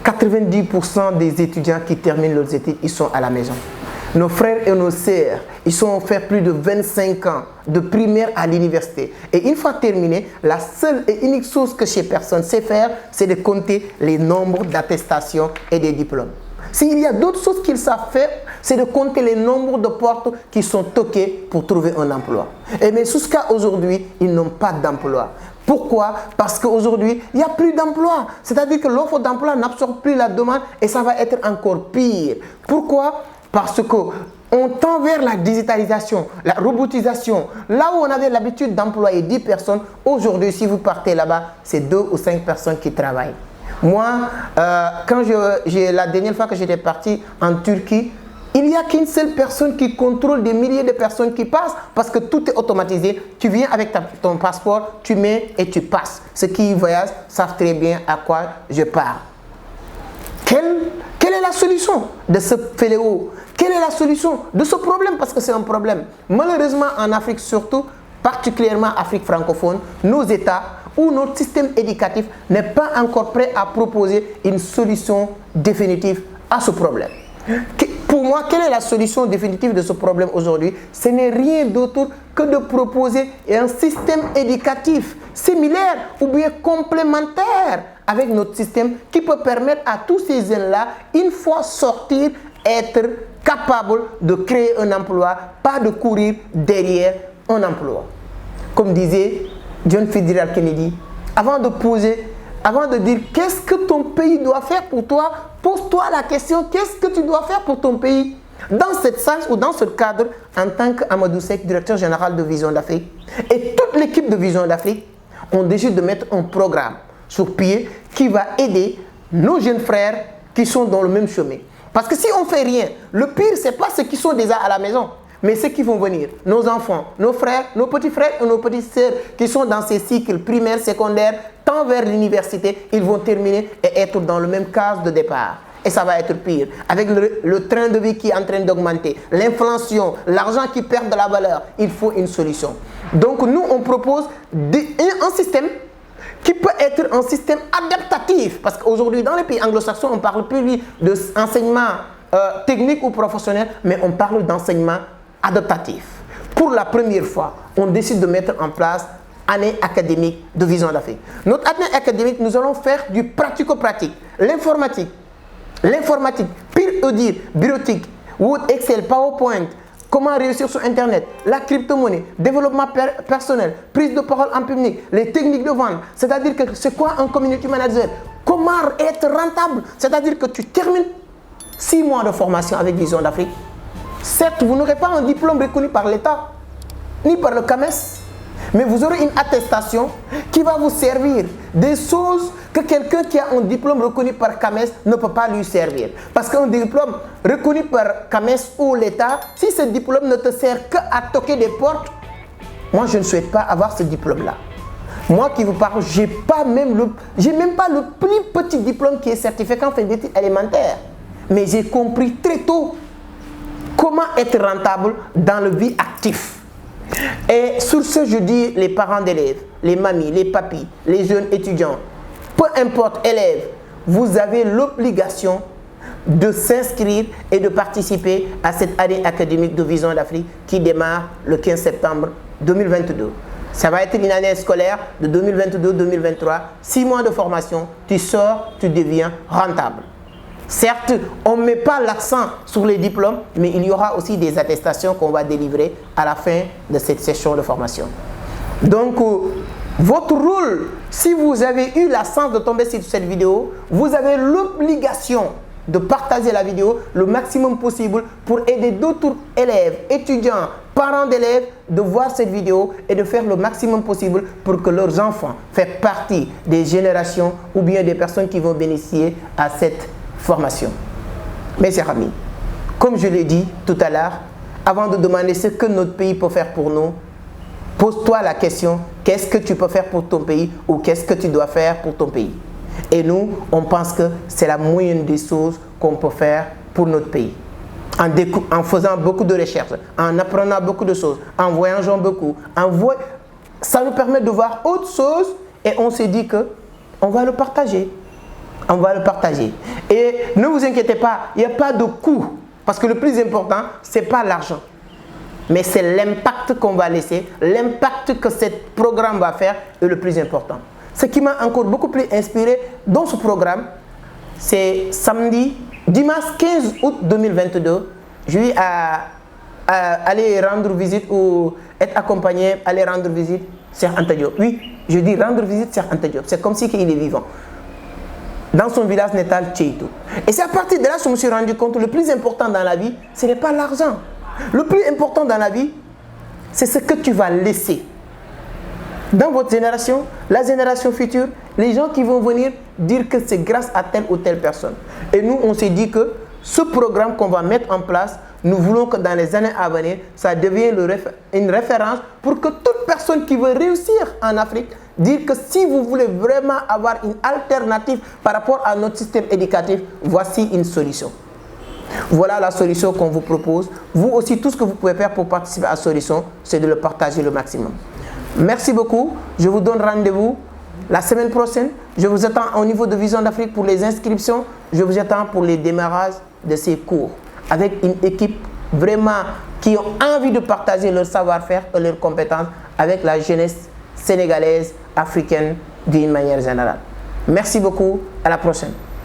90% des étudiants qui terminent leurs études, ils sont à la maison. Nos frères et nos sœurs, ils ont fait plus de 25 ans de primaire à l'université. Et une fois terminé, la seule et unique chose que ces personnes savent faire, c'est de compter les nombres d'attestations et des diplômes. S'il y a d'autres choses qu'ils savent faire, c'est de compter les nombres de portes qui sont toquées pour trouver un emploi. Et mais jusqu'à aujourd'hui, ils n'ont pas d'emploi. Pourquoi? Parce qu'aujourd'hui, il n'y a plus d'emploi. C'est-à-dire que l'offre d'emploi n'absorbe plus la demande et ça va être encore pire. Pourquoi? Parce qu'on tend vers la digitalisation, la robotisation. Là où on avait l'habitude d'employer 10 personnes, aujourd'hui, si vous partez là-bas, c'est 2 ou 5 personnes qui travaillent. Moi, la dernière fois que j'étais parti en Turquie, il n'y a qu'une seule personne qui contrôle des milliers de personnes qui passent parce que tout est automatisé. Tu viens avec ton passeport, tu mets et tu passes. Ceux qui voyagent savent très bien à quoi je parle. Quelle est la solution de ce fléau? Quelle est la solution de ce problème? Parce que c'est un problème. Malheureusement, en Afrique surtout, particulièrement Afrique francophone, nos États ou notre système éducatif n'est pas encore prêt à proposer une solution définitive à ce problème. Pour moi, quelle est la solution définitive de ce problème aujourd'hui? Ce n'est rien d'autre que de proposer un système éducatif similaire ou bien complémentaire avec notre système qui peut permettre à tous ces jeunes-là, une fois sortir, être capables de créer un emploi, pas de courir derrière un emploi. Comme disait John Fitzgerald Kennedy, avant de dire qu'est-ce que ton pays doit faire pour toi, pose-toi la question, qu'est-ce que tu dois faire pour ton pays? Dans cette sens ou dans ce cadre, en tant qu'Amadou Seck, directeur général de Vision d'Afrique, et toute l'équipe de Vision d'Afrique, on décide de mettre un programme sur pied qui va aider nos jeunes frères qui sont dans le même chemin. Parce que si on ne fait rien, le pire, ce n'est pas ceux qui sont déjà à la maison, mais ceux qui vont venir, nos enfants, nos frères, nos petits frères et nos petites sœurs qui sont dans ces cycles primaires, secondaires, tant vers l'université, ils vont terminer et être dans le même case de départ. Et ça va être pire. Avec le train de vie qui est en train d'augmenter, l'inflation, l'argent qui perd de la valeur, il faut une solution. Donc nous, on propose un système qui peut être un système adaptatif. Parce qu'aujourd'hui, dans les pays anglo-saxons, on ne parle plus d'enseignement technique ou professionnel, mais on parle d'enseignement adaptatif. Pour la première fois, on décide de mettre en place année académique de Vision d'Afrique. Notre année académique, nous allons faire du pratico-pratique, l'informatique, pire dire, bureautique, Word, Excel, PowerPoint, comment réussir sur Internet, la crypto-monnaie, développement personnel, prise de parole en public, les techniques de vente. C'est-à-dire que c'est quoi un community manager? Comment être rentable? C'est-à-dire que tu termines 6 mois de formation avec Vision d'Afrique. Certes, vous n'aurez pas un diplôme reconnu par l'État, ni par le CAMES, mais vous aurez une attestation qui va vous servir des choses que quelqu'un qui a un diplôme reconnu par CAMES ne peut pas lui servir. Parce qu'un diplôme reconnu par CAMES ou l'État, si ce diplôme ne te sert qu'à toquer des portes, moi je ne souhaite pas avoir ce diplôme-là. Moi qui vous parle, j'ai même pas le plus petit diplôme qui est certifié en fait d'études élémentaires. Mais j'ai compris très tôt comment être rentable dans le vie actif. Et sur ce, je dis les parents d'élèves, les mamies, les papis, les jeunes étudiants, peu importe élève, vous avez l'obligation de s'inscrire et de participer à cette année académique de Vision d'Afrique qui démarre le 15 septembre 2022. Ça va être une année scolaire de 2022-2023, 6 mois de formation, tu sors, tu deviens rentable. Certes, on ne met pas l'accent sur les diplômes, mais il y aura aussi des attestations qu'on va délivrer à la fin de cette session de formation. Donc, votre rôle, si vous avez eu la chance de tomber sur cette vidéo, vous avez l'obligation de partager la vidéo le maximum possible pour aider d'autres élèves, étudiants, parents d'élèves de voir cette vidéo et de faire le maximum possible pour que leurs enfants fassent partie des générations ou bien des personnes qui vont bénéficier à cette formation. Mes chers amis, comme je l'ai dit tout à l'heure, avant de demander ce que notre pays peut faire pour nous, pose-toi la question, qu'est-ce que tu peux faire pour ton pays ou qu'est-ce que tu dois faire pour ton pays? Et nous, on pense que c'est la moyenne des choses qu'on peut faire pour notre pays. En faisant beaucoup de recherches, en apprenant beaucoup de choses, en voyageant beaucoup, ça nous permet de voir autre chose et on s'est dit qu'on va le partager. On va le partager. Et ne vous inquiétez pas, il n'y a pas de coût. Parce que le plus important, ce n'est pas l'argent. Mais c'est l'impact qu'on va laisser, l'impact que ce programme va faire est le plus important. Ce qui m'a encore beaucoup plus inspiré dans ce programme, c'est dimanche 15 août 2022, je vais aller rendre visite ou être accompagné, aller rendre visite Cheikh Anta Diop. Oui, je dis rendre visite Cheikh Anta Diop. C'est comme si il est vivant. Dans son village natal, Tcheito. Et c'est à partir de là que je me suis rendu compte que le plus important dans la vie, ce n'est pas l'argent. Le plus important dans la vie, c'est ce que tu vas laisser. Dans votre génération, la génération future, les gens qui vont venir dire que c'est grâce à telle ou telle personne. Et nous, on s'est dit que ce programme qu'on va mettre en place, nous voulons que dans les années à venir, ça devienne une référence pour que toute personne qui veut réussir en Afrique, dire que si vous voulez vraiment avoir une alternative par rapport à notre système éducatif, voici une solution. Voilà la solution qu'on vous propose. Vous aussi, tout ce que vous pouvez faire pour participer à la solution, c'est de le partager le maximum. Merci beaucoup. Je vous donne rendez-vous la semaine prochaine. Je vous attends au niveau de Vision d'Afrique pour les inscriptions. Je vous attends pour les démarrages de ces cours avec une équipe vraiment qui ont envie de partager leur savoir-faire et leurs compétences avec la jeunesse sénégalaise, africaine d'une manière générale. Merci beaucoup. À la prochaine.